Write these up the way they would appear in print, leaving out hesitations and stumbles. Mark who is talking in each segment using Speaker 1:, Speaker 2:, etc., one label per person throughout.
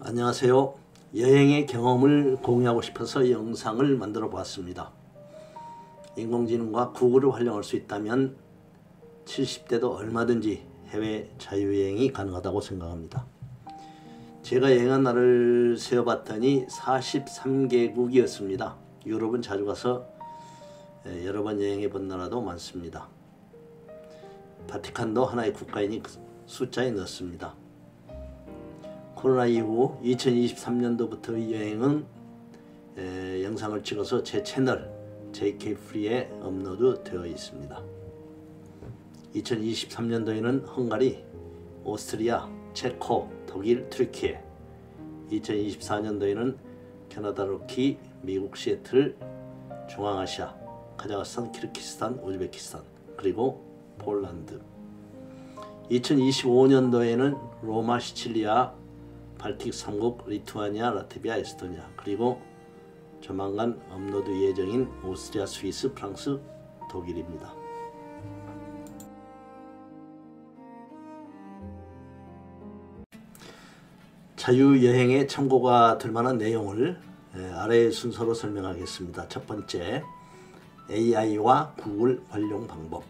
Speaker 1: 안녕하세요. 여행의 경험을 공유하고 싶어서 영상을 만들어 보았습니다. 인공지능과 구글을 활용할 수 있다면 70대도 얼마든지 해외 자유여행이 가능하다고 생각합니다. 제가 여행한 나라를 세어봤더니 43개국이었습니다. 유럽은 자주 가서 여러 번 여행해 본 나라도 많습니다. 바티칸도 하나의 국가이니 숫자에 넣습니다. 코로나 이후 2023년도부터 여행은 영상을 찍어서 제 채널 JKFree에 업로드 되어 있습니다. 2023년도에는 헝가리, 오스트리아, 체코, 독일, 튀르키예, 2024년도에는 캐나다 로키, 미국 시애틀, 중앙아시아, 카자흐스탄, 키르기스탄, 우즈베키스탄, 그리고 폴란드. 2025년도에는 로마, 시칠리아, 발틱 3국, 리투아니아, 라트비아, 에스토니아, 그리고 조만간 업로드 예정인 오스트리아, 스위스, 프랑스, 독일입니다. 자유여행에 참고가 될 만한 내용을 아래의 순서로 설명하겠습니다. 첫 번째, AI와 구글 활용 방법.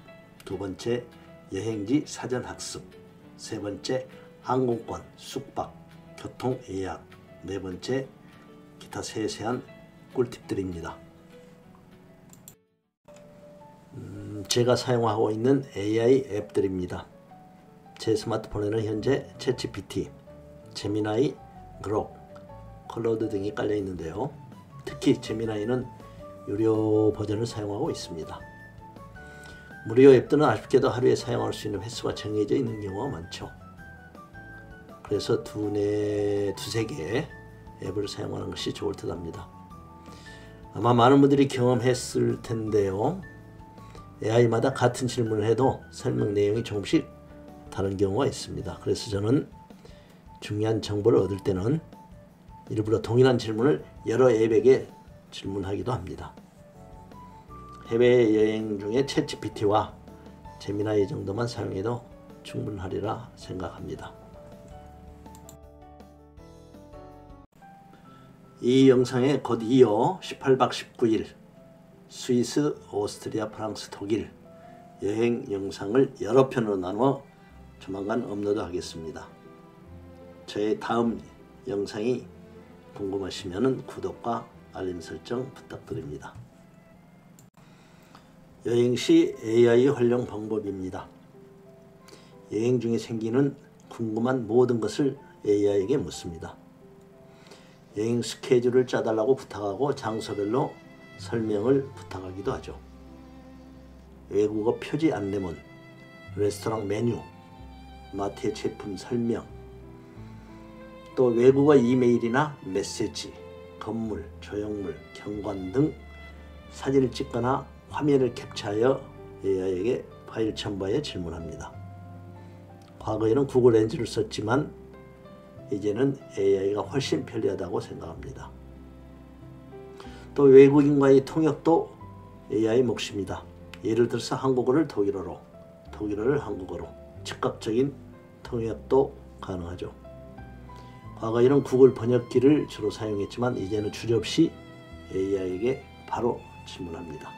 Speaker 1: 두 번째, 여행지 사전 학습. 세 번째, 항공권, 숙박, 교통 예약. 네 번째, 기타 세세한 꿀팁들입니다. 제가 사용하고 있는 AI 앱들입니다. 제 스마트폰에는 현재 챗GPT, 제미나이, 그록, 클로드 등이 깔려 있는데요. 특히 제미나이는 유료 버전을 사용하고 있습니다. 무료 앱들은 아쉽게도 하루에 사용할 수 있는 횟수가 정해져 있는 경우가 많죠. 그래서 두세 개의 앱을 사용하는 것이 좋을 듯 합니다. 아마 많은 분들이 경험했을 텐데요. AI마다 같은 질문을 해도 설명 내용이 조금씩 다른 경우가 있습니다. 그래서 저는 중요한 정보를 얻을 때는 일부러 동일한 질문을 여러 앱에게 질문하기도 합니다. 해외여행 중에 챗GPT와 제미나이 정도만 사용해도 충분하리라 생각합니다. 이 영상에 곧 이어 18박 19일 스위스, 오스트리아, 프랑스, 독일 여행 영상을 여러 편으로 나누어 조만간 업로드하겠습니다. 저의 다음 영상이 궁금하시면 구독과 알림 설정 부탁드립니다. 여행 시 AI 활용 방법입니다. 여행 중에 생기는 궁금한 모든 것을 AI에게 묻습니다. 여행 스케줄을 짜달라고 부탁하고 장소별로 설명을 부탁하기도 하죠. 외국어 표지 안내문, 레스토랑 메뉴, 마트의 제품 설명, 또 외국어 이메일이나 메시지, 건물, 조형물, 경관 등 사진을 찍거나 화면을 캡처하여 AI에게 파일 첨부하여 질문합니다. 과거에는 구글 렌즈를 썼지만 이제는 AI가 훨씬 편리하다고 생각합니다. 또 외국인과의 통역도 AI 몫입니다. 예를 들어서 한국어를 독일어로, 독일어를 한국어로 즉각적인 통역도 가능하죠. 과거에는 구글 번역기를 주로 사용했지만 이제는 주저 없이 AI에게 바로 질문합니다.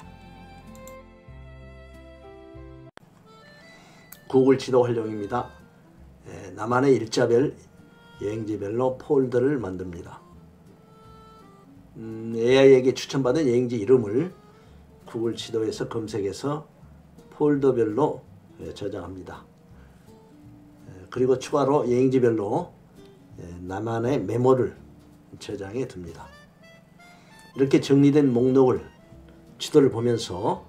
Speaker 1: 구글 지도 활용입니다. 나만의 일자별, 여행지별로 폴더를 만듭니다. AI에게 추천받은 여행지 이름을 구글 지도에서 검색해서 폴더별로 저장합니다. 그리고 추가로 여행지별로 나만의 메모를 저장해 둡니다. 이렇게 정리된 목록을 지도를 보면서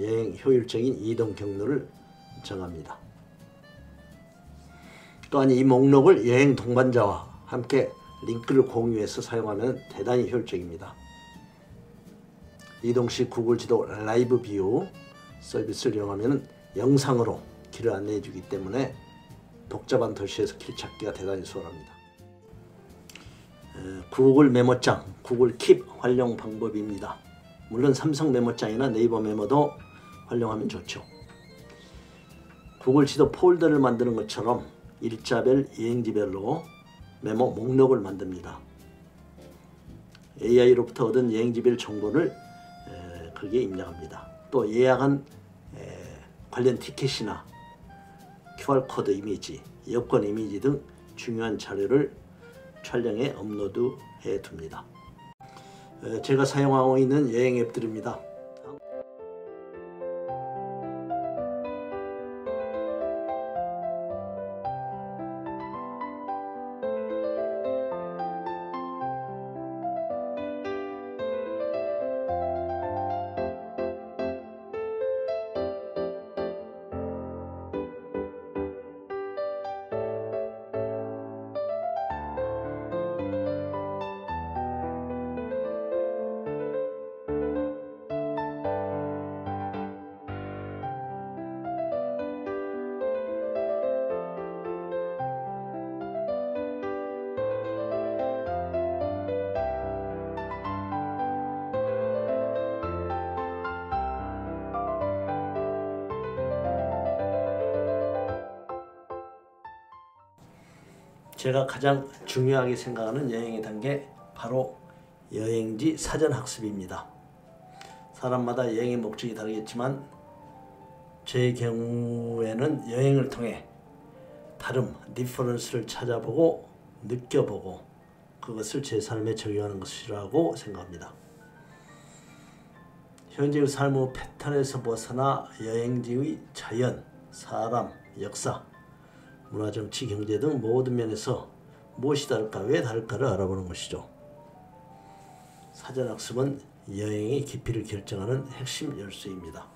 Speaker 1: 여행 효율적인 이동 경로를 정합니다. 또한 이 목록을 여행 동반자와 함께 링크를 공유해서 사용하면 대단히 효율적입니다. 이동 시 구글 지도 라이브 뷰 서비스를 이용하면 영상으로 길을 안내해 주기 때문에 복잡한 도시에서 길 찾기가 대단히 수월합니다. 구글 메모장, 구글 킵 활용 방법입니다. 물론 삼성 메모장이나 네이버 메모도 활용하면 좋죠. 구글 지도 폴더를 만드는 것처럼 일자별, 여행지별로 메모 목록을 만듭니다. AI로부터 얻은 여행지별 정보를 거기에 입력합니다. 또 예약한 관련 티켓이나 QR코드 이미지, 여권 이미지 등 중요한 자료를 촬영해 업로드해 둡니다. 제가 사용하고 있는 여행 앱들입니다. 제가 가장 중요하게 생각하는 여행의 단계, 바로 여행지 사전 학습입니다. 사람마다 여행의 목적이 다르겠지만 제 경우에는 여행을 통해 다름, 디퍼런스를 찾아보고 느껴보고 그것을 제 삶에 적용하는 것이라고 생각합니다. 현재의 삶의 패턴에서 벗어나 여행지의 자연, 사람, 역사, 문화, 정치, 경제 등 모든 면에서 무엇이 다를까, 왜 다를까를 알아보는 것이죠. 사전학습은 여행의 깊이를 결정하는 핵심 열쇠입니다.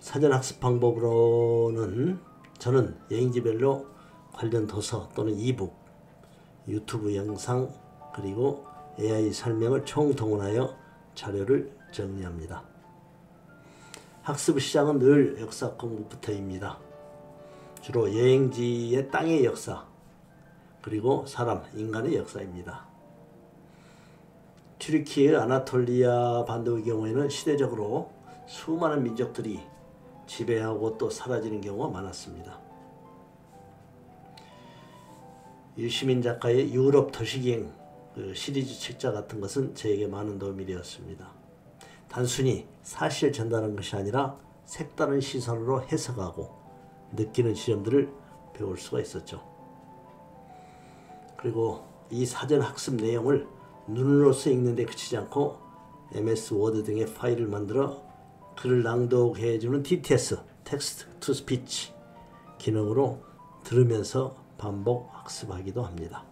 Speaker 1: 사전학습 방법으로는 저는 여행지별로 관련 도서 또는 이북, 유튜브 영상, 그리고 AI 설명을 총동원하여 자료를 정리합니다. 학습의 시작은 늘 역사 공부부터입니다. 주로 여행지의 땅의 역사, 그리고 사람, 인간의 역사입니다. 튀르키예 아나톨리아 반도의 경우에는 시대적으로 수많은 민족들이 지배하고 또 사라지는 경우가 많았습니다. 유시민 작가의 유럽 도시기행 시리즈 책자 같은 것은 저에게 많은 도움이 되었습니다. 단순히 사실 전달하는 것이 아니라 색다른 시선으로 해석하고 느끼는 지점들을 배울 수가 있었죠. 그리고 이 사전 학습 내용을 눈으로서 읽는 데 그치지 않고 MS 워드 등의 파일을 만들어 글을 낭독해주는 TTS, 텍스트 투 스피치 기능으로 들으면서 반복 학습하기도 합니다.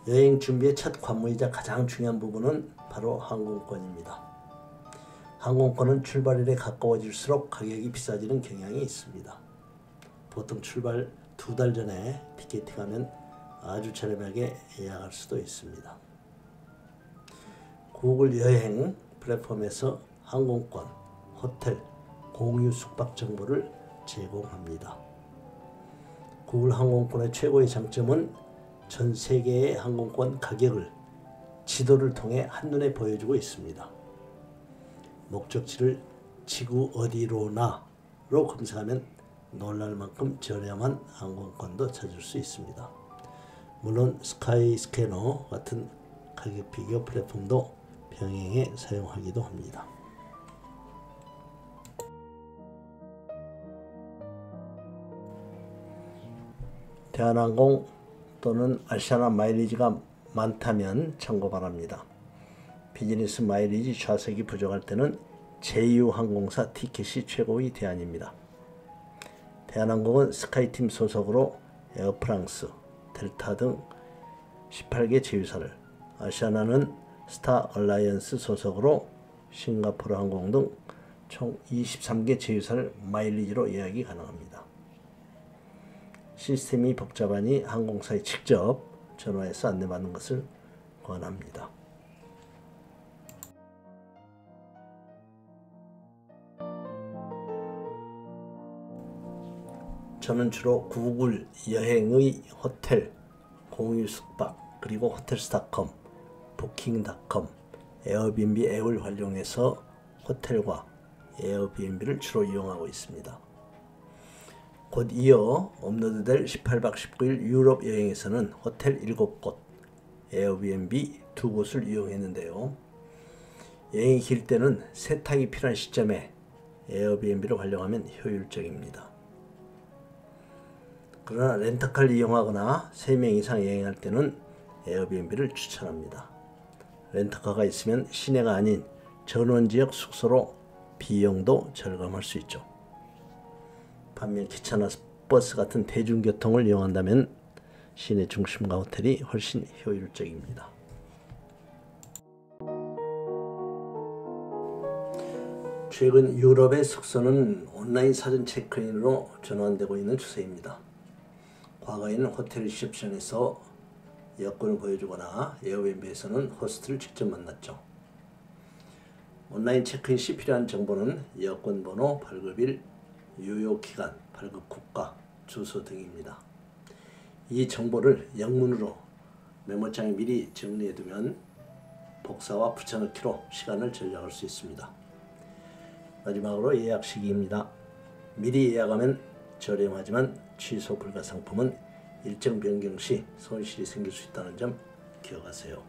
Speaker 1: 여행 준비의 첫 관문이자 가장 중요한 부분은 바로 항공권입니다. 항공권은 출발일에 가까워질수록 가격이 비싸지는 경향이 있습니다. 보통 출발 2달 전에 티켓팅하면 아주 저렴하게 예약할 수도 있습니다. 구글 여행 플랫폼에서 항공권, 호텔, 공유 숙박 정보를 제공합니다. 구글 항공권의 최고의 장점은 전 세계의 항공권 가격을 지도를 통해 한눈에 보여주고 있습니다. 목적지를 지구 어디로나로 검색하면 놀랄 만큼 저렴한 항공권도 찾을 수 있습니다. 물론 스카이스캐너 같은 가격 비교 플랫폼도 병행해 사용하기도 합니다. 대한항공 또는 아시아나 마일리지가 많다면 참고 바랍니다. 비즈니스 마일리지 좌석이 부족할 때는 제휴항공사 티켓이 최고의 대안입니다. 대한항공은 스카이팀 소속으로 에어프랑스, 델타 등 18개 제휴사를, 아시아나는 스타 얼라이언스 소속으로 싱가포르 항공 등 총 23개 제휴사를 마일리지로 예약이 가능합니다. 시스템이 복잡하니 항공사에 직접 전화해서 안내받는 것을 권합니다. 저는 주로 구글 여행의 호텔, 공유 숙박, 그리고 호텔스닷컴, Booking.com, 에어비앤비 앱을 활용해서 호텔과 에어비앤비를 주로 이용하고 있습니다. 곧 이어 업로드될 18박 19일 유럽 여행에서는 호텔 7곳, 에어비앤비 2곳을 이용했는데요. 여행이 길 때는 세탁이 필요한 시점에 에어비앤비를 활용하면 효율적입니다. 그러나 렌터카를 이용하거나 3명 이상 여행할 때는 에어비앤비를 추천합니다. 렌터카가 있으면 시내가 아닌 전원지역 숙소로 비용도 절감할 수 있죠. 반면 기차나 버스 같은 대중교통을 이용한다면 시내 중심가 호텔이 훨씬 효율적입니다. 최근 유럽의 숙소는 온라인 사전 체크인으로 전환되고 있는 추세입니다. 과거에는 호텔 리셉션에서 여권을 보여주거나 에어비앤비에서는 호스트를 직접 만났죠. 온라인 체크인 시 필요한 정보는 여권 번호, 발급일, 유효기간, 발급 국가, 주소 등입니다. 이 정보를 영문으로 메모장에 미리 정리해두면 복사와 붙여넣기로 시간을 절약할 수 있습니다. 마지막으로 예약 시기입니다. 미리 예약하면 저렴하지만 취소 불가 상품은 일정 변경 시 손실이 생길 수 있다는 점 기억하세요.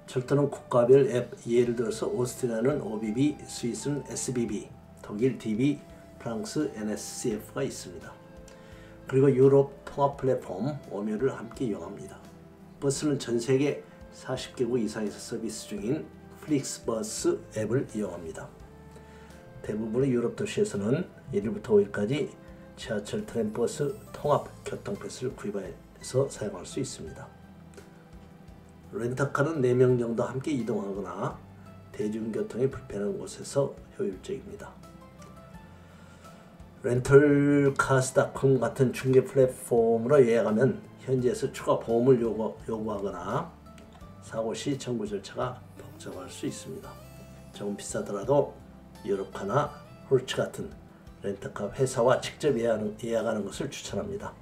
Speaker 1: 철도는 국가별 앱, 예를 들어서 오스트리아는 OBB, 스위스는 SBB, 독일 DB, 프랑스 NSCF가 있습니다. 그리고 유럽 통합 플랫폼 오묘를 함께 이용합니다. 버스는 전세계 40개국 이상에서 서비스 중인 플릭스버스 앱을 이용합니다. 대부분의 유럽 도시에서는 1일부터 5일까지 지하철, 트램, 버스 통합 교통패스를 구입해서 사용할 수 있습니다. 렌터카는 4명 정도 함께 이동하거나 대중교통이 불편한 곳에서 효율적입니다. 렌털카스.com 같은 중개 플랫폼으로 예약하면 현지에서 추가 보험을 요구하거나 사고 시 청구 절차가 복잡할 수 있습니다. 조금 비싸더라도 유럽카나 홀츠 같은 렌터카 회사와 직접 예약하는 것을 추천합니다.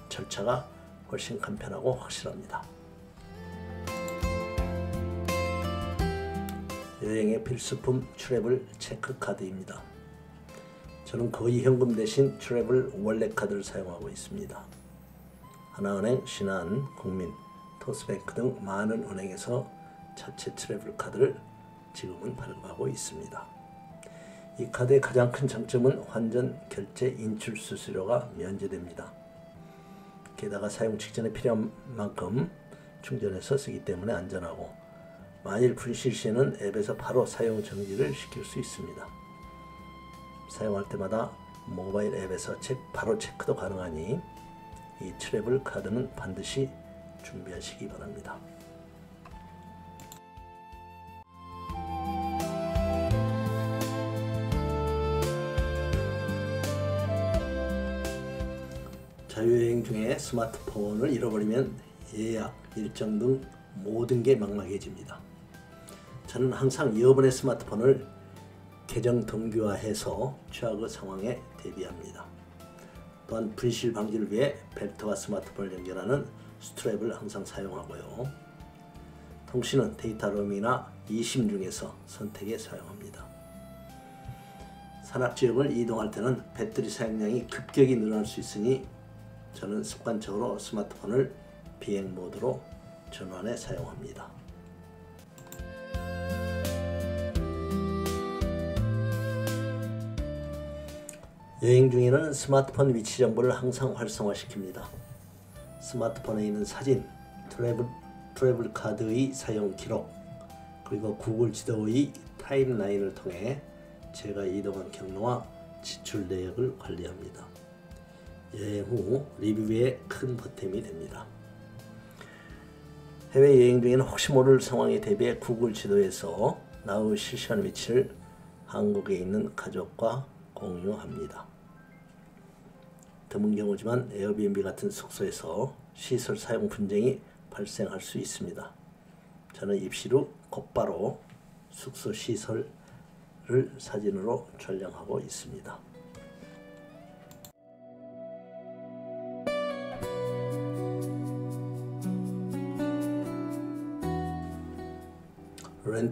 Speaker 1: 절차가 훨씬 간편하고 확실합니다. 여행의 필수품 트래블 체크카드입니다. 저는 거의 현금 대신 트래블 월렛카드를 사용하고 있습니다. 하나은행, 신한, 국민, 토스뱅크 등 많은 은행에서 자체 트래블 카드를 지금은 발급하고 있습니다. 이 카드의 가장 큰 장점은 환전, 결제, 인출 수수료가 면제됩니다. 게다가 사용 직전에 필요한 만큼 충전해서 쓰기 때문에 안전하고 만일 분실 시에는 앱에서 바로 사용 정지를 시킬 수 있습니다. 사용할 때마다 모바일 앱에서 바로 체크도 가능하니 이 트래블 카드는 반드시 준비하시기 바랍니다. 자유여행 중에 스마트폰을 잃어버리면 예약, 일정 등 모든 게 막막해집니다. 저는 항상 여러분의 스마트폰을 계정 동기화해서 최악의 상황에 대비합니다. 또한 분실 방지를 위해 벨트와 스마트폰을 연결하는 스트랩을 항상 사용하고요. 통신은 데이터 로밍이나 eSIM 중에서 선택해 사용합니다. 산악지역을 이동할 때는 배터리 사용량이 급격히 늘어날 수 있으니 저는 습관적으로 스마트폰을 비행 모드로 전환해 사용합니다. 여행 중에는 스마트폰 위치 정보를 항상 활성화시킵니다. 스마트폰에 있는 사진, 트래블 카드의 사용 기록, 그리고 구글 지도의 타임라인을 통해 제가 이동한 경로와 지출 내역을 관리합니다. 여행 후 리뷰에 큰 보탬이 됩니다. 해외여행 중에는 혹시 모를 상황에 대비해 구글 지도에서 나의 실시간 위치를 한국에 있는 가족과 공유합니다. 드문 경우지만 에어비앤비 같은 숙소에서 시설 사용 분쟁이 발생할 수 있습니다. 저는 입실 후 곧바로 숙소 시설을 사진으로 촬영하고 있습니다.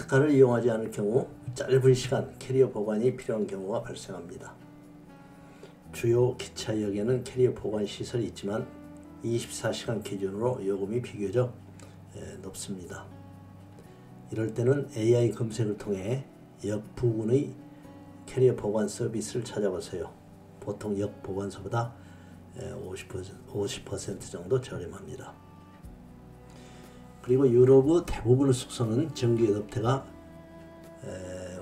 Speaker 1: 렌트카를 이용하지 않을 경우 짧은 시간 캐리어 보관이 필요한 경우가 발생합니다. 주요 기차역에는 캐리어 보관 시설이 있지만 24시간 기준으로 요금이 비교적 높습니다. 이럴 때는 AI 검색을 통해 역 부근의 캐리어 보관 서비스를 찾아보세요. 보통 역 보관소보다 50% 정도 저렴합니다. 그리고 유럽의 대부분의 숙소는 정규 업태가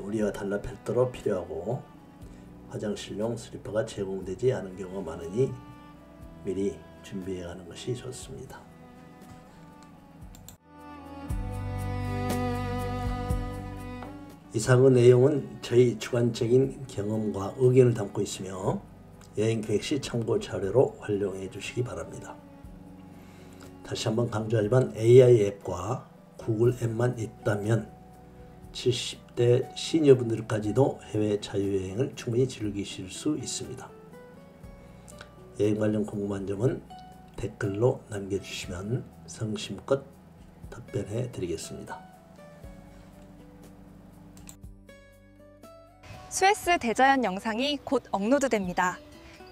Speaker 1: 우리와 달라 별도로 필요하고 화장실용 슬리퍼가 제공되지 않은 경우가 많으니 미리 준비해 가는 것이 좋습니다. 이상의 내용은 저희 주관적인 경험과 의견을 담고 있으며 여행 계획 시 참고 자료로 활용해 주시기 바랍니다. 다시 한번 강조하지만 AI 앱과 구글 앱만 있다면 70대 시니어분들까지도 해외 자유여행을 충분히 즐기실 수 있습니다. 여행 관련 궁금한 점은 댓글로 남겨주시면 성심껏 답변해 드리겠습니다.
Speaker 2: 스웨스 대자연 영상이 곧 업로드됩니다.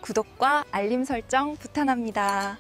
Speaker 2: 구독과 알림 설정 부탁합니다.